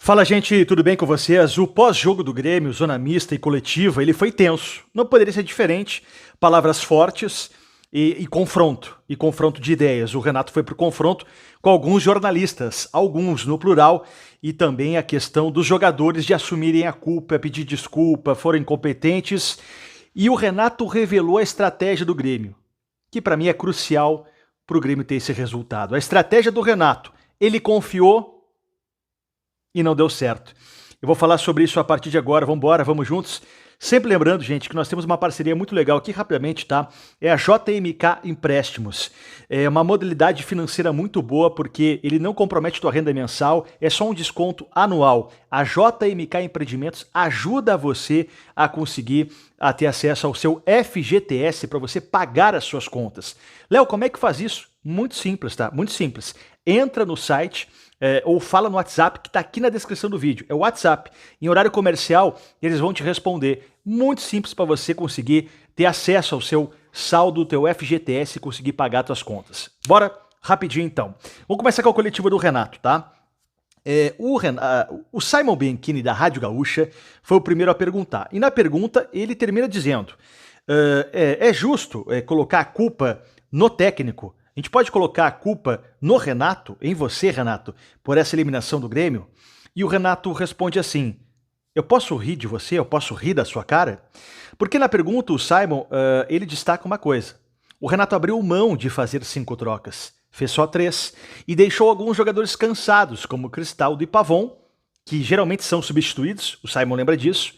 Fala, gente, tudo bem com vocês? O pós-jogo do Grêmio, zona mista e coletiva, ele foi tenso. Não poderia ser diferente. Palavras fortes e confronto de ideias. O Renato foi para o confronto com alguns jornalistas, alguns no plural, e também a questão dos jogadores de assumirem a culpa, pedir desculpa, foram incompetentes. E o Renato revelou a estratégia do Grêmio, que para mim é crucial para o Grêmio ter esse resultado. A estratégia do Renato, ele confiou e não deu certo. Eu vou falar sobre isso a partir de agora. Vamos embora, vamos juntos. Sempre lembrando, gente, que nós temos uma parceria muito legal aqui, rapidamente, tá? É a JMK Empréstimos. É uma modalidade financeira muito boa, porque ele não compromete tua renda mensal, é só um desconto anual. A JMK Empreendimentos ajuda você a conseguir ter acesso ao seu FGTS para você pagar as suas contas. Léo, como é que faz isso? Muito simples, tá? Muito simples. Entra no site ou fala no WhatsApp que está aqui na descrição do vídeo. É o WhatsApp. Em horário comercial, eles vão te responder. Muito simples para você conseguir ter acesso ao seu saldo, do teu FGTS e conseguir pagar suas contas. Bora rapidinho então. Vamos começar com a coletiva do Renato, tá? O Simon Bianchini da Rádio Gaúcha foi o primeiro a perguntar. E na pergunta ele termina dizendo: é justo colocar a culpa no técnico? A gente pode colocar a culpa no Renato, em você, Renato, por essa eliminação do Grêmio? E o Renato responde assim: eu posso rir de você? Eu posso rir da sua cara? Porque na pergunta o Simon, ele destaca uma coisa. O Renato abriu mão de fazer 5 trocas, fez só 3, e deixou alguns jogadores cansados, como Cristaldo e Pavon, que geralmente são substituídos, o Simon lembra disso,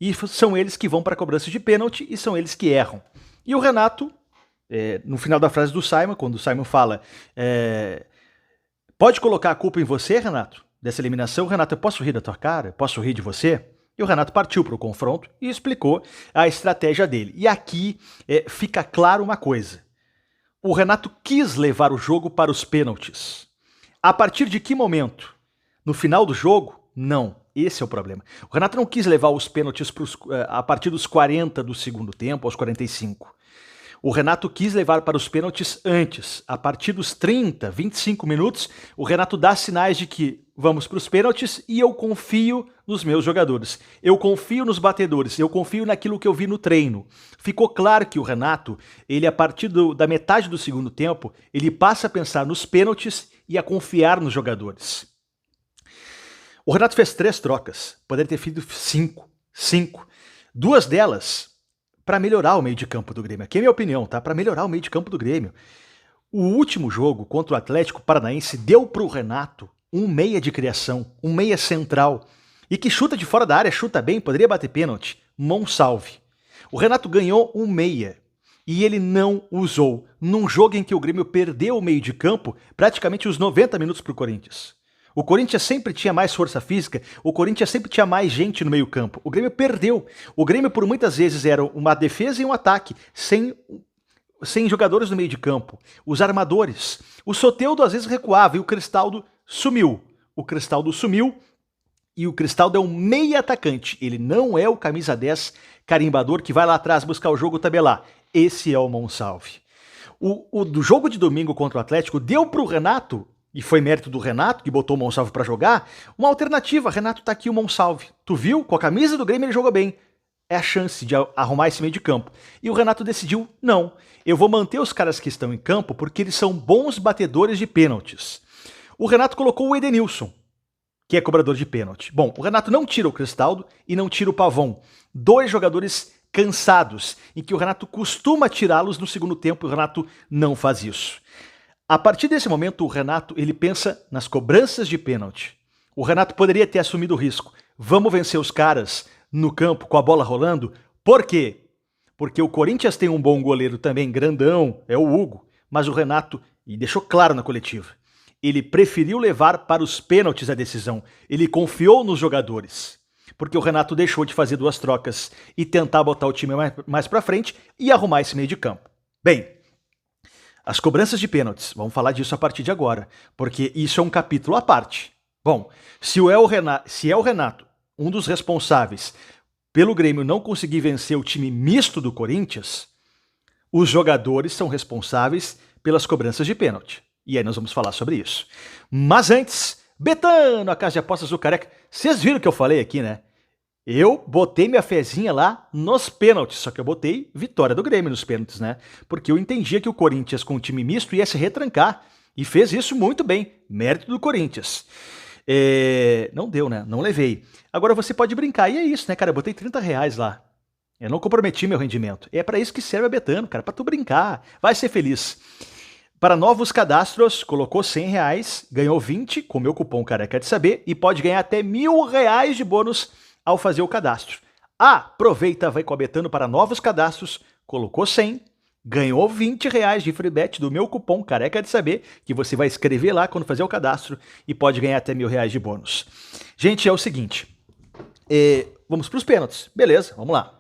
e são eles que vão para a cobrança de pênalti e são eles que erram. E o Renato, no final da frase do Simon, quando o Simon fala, pode colocar a culpa em você, Renato, dessa eliminação? Renato, eu posso rir da tua cara? Eu posso rir de você? E o Renato partiu para o confronto e explicou a estratégia dele. E aqui fica claro uma coisa. O Renato quis levar o jogo para os pênaltis. A partir de que momento? No final do jogo? Não. Esse é o problema. O Renato não quis levar os pênaltis a partir dos 40 do segundo tempo, aos 45. O Renato quis levar para os pênaltis antes. A partir dos 30, 25 minutos, o Renato dá sinais de que vamos para os pênaltis e eu confio nos meus jogadores. Eu confio nos batedores, eu confio naquilo que eu vi no treino. Ficou claro que o Renato, ele a partir da metade do segundo tempo, ele passa a pensar nos pênaltis e a confiar nos jogadores. O Renato fez 3 trocas, poderia ter feito 5. 2 delas para melhorar o meio de campo do Grêmio. Aqui é a minha opinião, tá? Para melhorar o meio de campo do Grêmio. O último jogo contra o Atlético Paranaense deu para o Renato um meia de criação, um meia central, e que chuta de fora da área, chuta bem, poderia bater pênalti. Monsalve. O Renato ganhou um meia e ele não usou num jogo em que o Grêmio perdeu o meio de campo praticamente os 90 minutos para o Corinthians. O Corinthians sempre tinha mais força física, o Corinthians sempre tinha mais gente no meio-campo. O Grêmio perdeu. O Grêmio, por muitas vezes, era uma defesa e um ataque, sem jogadores no meio de campo. Os armadores. O Soteldo às vezes recuava e o Cristaldo sumiu. E o Cristaldo é um meia atacante. Ele não é o camisa 10 carimbador que vai lá atrás buscar o jogo tabelar. Esse é o Monsalve. O do jogo de domingo contra o Atlético deu para o Renato, e foi mérito do Renato, que botou o Monsalve para jogar, uma alternativa. Renato, tá aqui o Monsalve. Tu viu? Com a camisa do Grêmio ele jogou bem. É a chance de arrumar esse meio de campo. E o Renato decidiu, não. Eu vou manter os caras que estão em campo porque eles são bons batedores de pênaltis. O Renato colocou o Edenilson, que é cobrador de pênalti. Bom, o Renato não tira o Cristaldo e não tira o Pavon. 2 jogadores cansados, em que o Renato costuma tirá-los no segundo tempo, e o Renato não faz isso. A partir desse momento, o Renato ele pensa nas cobranças de pênalti. O Renato poderia ter assumido o risco. Vamos vencer os caras no campo com a bola rolando? Por quê? Porque o Corinthians tem um bom goleiro também, grandão, é o Hugo. Mas o Renato, e deixou claro na coletiva, ele preferiu levar para os pênaltis a decisão. Ele confiou nos jogadores. Porque o Renato deixou de fazer 2 trocas e tentar botar o time mais para frente e arrumar esse meio de campo. Bem, as cobranças de pênaltis, vamos falar disso a partir de agora, porque isso é um capítulo à parte. Bom, se é o Renato um dos responsáveis pelo Grêmio não conseguir vencer o time misto do Corinthians, os jogadores são responsáveis pelas cobranças de pênalti. E aí nós vamos falar sobre isso. Mas antes, Betano, a casa de apostas do Careca. Vocês viram o que eu falei aqui, né? Eu botei minha fezinha lá nos pênaltis, só que eu botei vitória do Grêmio nos pênaltis, né? Porque eu entendia que o Corinthians com um time misto ia se retrancar. E fez isso muito bem. Mérito do Corinthians. Não deu, né? Não levei. Agora você pode brincar. E é isso, né, cara? Eu botei R$30 lá. Eu não comprometi meu rendimento. É para isso que serve a Betano, cara. Para tu brincar. Vai ser feliz. Para novos cadastros, colocou R$100, ganhou 20 com meu cupom Careca de Saber e pode ganhar até R$1.000 de bônus ao fazer o cadastro. Aproveita, vai com a Betano para novos cadastros, colocou 100, ganhou R$20 de free bet do meu cupom Careca de Saber, que você vai escrever lá quando fazer o cadastro e pode ganhar até R$1.000 de bônus. Gente, é o seguinte, vamos para os pênaltis, beleza, vamos lá.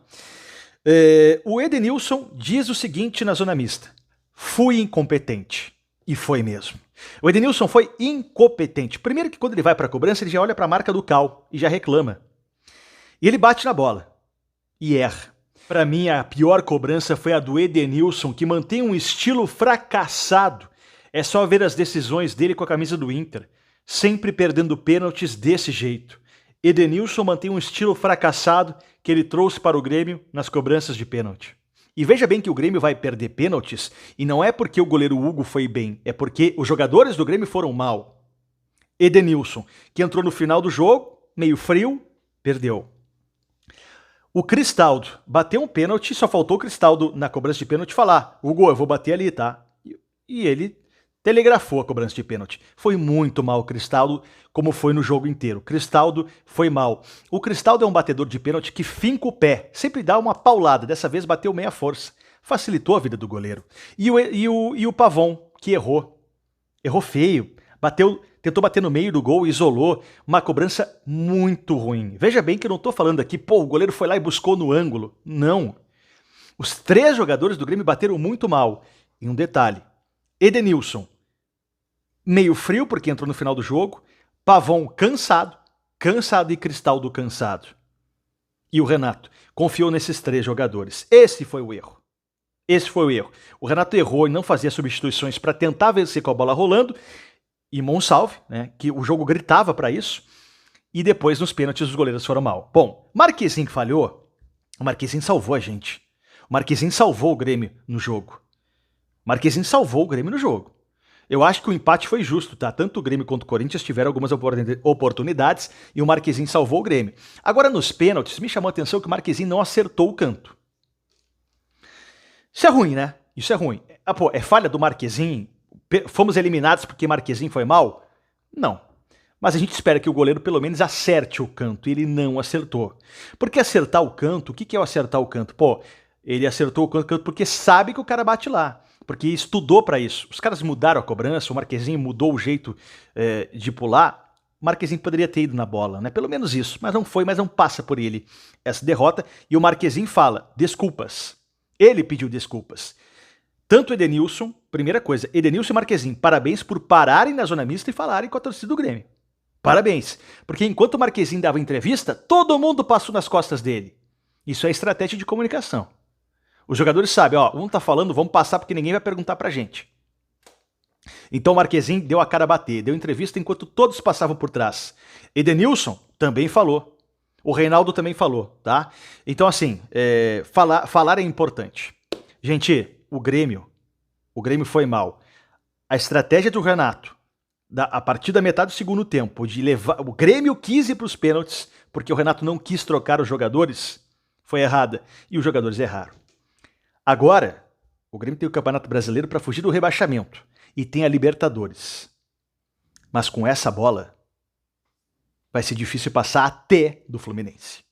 O Edenilson diz o seguinte na zona mista: fui incompetente. E foi mesmo. O Edenilson foi incompetente. Primeiro que quando ele vai para a cobrança, ele já olha para a marca do Cal e já reclama. E ele bate na bola. E erra. Para mim, a pior cobrança foi a do Edenilson, que mantém um estilo fracassado. É só ver as decisões dele com a camisa do Inter. Sempre perdendo pênaltis desse jeito. Edenilson mantém um estilo fracassado que ele trouxe para o Grêmio nas cobranças de pênalti. E veja bem que o Grêmio vai perder pênaltis, e não é porque o goleiro Hugo foi bem, é porque os jogadores do Grêmio foram mal. Edenilson, que entrou no final do jogo, meio frio, perdeu. O Cristaldo bateu um pênalti, só faltou o Cristaldo na cobrança de pênalti falar: Hugo, eu vou bater ali, tá? E ele telegrafou a cobrança de pênalti. Foi muito mal o Cristaldo, como foi no jogo inteiro. Cristaldo foi mal. O Cristaldo é um batedor de pênalti que finca o pé, sempre dá uma paulada, dessa vez bateu meia força. Facilitou a vida do goleiro. E o Pavon, que errou. Errou feio. Tentou bater no meio do gol, isolou. Uma cobrança muito ruim. Veja bem que eu não tô falando aqui, o goleiro foi lá e buscou no ângulo. Não. Os 3 jogadores do Grêmio bateram muito mal. E um detalhe: Edenilson, meio frio porque entrou no final do jogo. Pavon, cansado e Cristaldo cansado. E o Renato confiou nesses 3 jogadores. Esse foi o erro. O Renato errou em não fazer substituições para tentar vencer com a bola rolando. E Monsalve, né, que o jogo gritava para isso. E depois nos pênaltis os goleiros foram mal. Bom, Marquezinho que falhou, o Marquezinho salvou a gente. O Marquezinho salvou o Grêmio no jogo. Eu acho que o empate foi justo, tá? Tanto o Grêmio quanto o Corinthians tiveram algumas oportunidades e o Marquezinho salvou o Grêmio. Agora, nos pênaltis, me chamou a atenção que o Marquezinho não acertou o canto. Isso é ruim, né? Isso é ruim. É falha do Marquezinho? Fomos eliminados porque Marquezinho foi mal? Não. Mas a gente espera que o goleiro pelo menos acerte o canto, e ele não acertou. Porque acertar o canto, o que é acertar o canto? Ele acertou o canto porque sabe que o cara bate lá. Porque estudou para isso. Os caras mudaram a cobrança, o Marquezinho mudou o jeito de pular. O Marquezinho poderia ter ido na bola, né? Pelo menos isso. Mas não foi, mas não passa por ele essa derrota. E o Marquezinho fala: desculpas. Ele pediu desculpas. Tanto Edenilson, primeira coisa, Edenilson e Marquezinho, parabéns por pararem na zona mista e falarem com a torcida do Grêmio. Parabéns. Porque enquanto o Marquezinho dava entrevista, todo mundo passou nas costas dele. Isso é estratégia de comunicação. Os jogadores sabem, um tá falando, vamos passar porque ninguém vai perguntar pra gente. Então o Marquezinho deu a cara a bater, deu entrevista enquanto todos passavam por trás. Edenilson também falou. O Reinaldo também falou, tá? Então assim, falar é importante. Gente, o Grêmio foi mal. A estratégia do Renato, a partir da metade do segundo tempo, de levar... O Grêmio quis ir para os pênaltis, porque o Renato não quis trocar os jogadores, foi errada. E os jogadores erraram. Agora, o Grêmio tem o Campeonato Brasileiro para fugir do rebaixamento. E tem a Libertadores. Mas com essa bola, vai ser difícil passar até do Fluminense.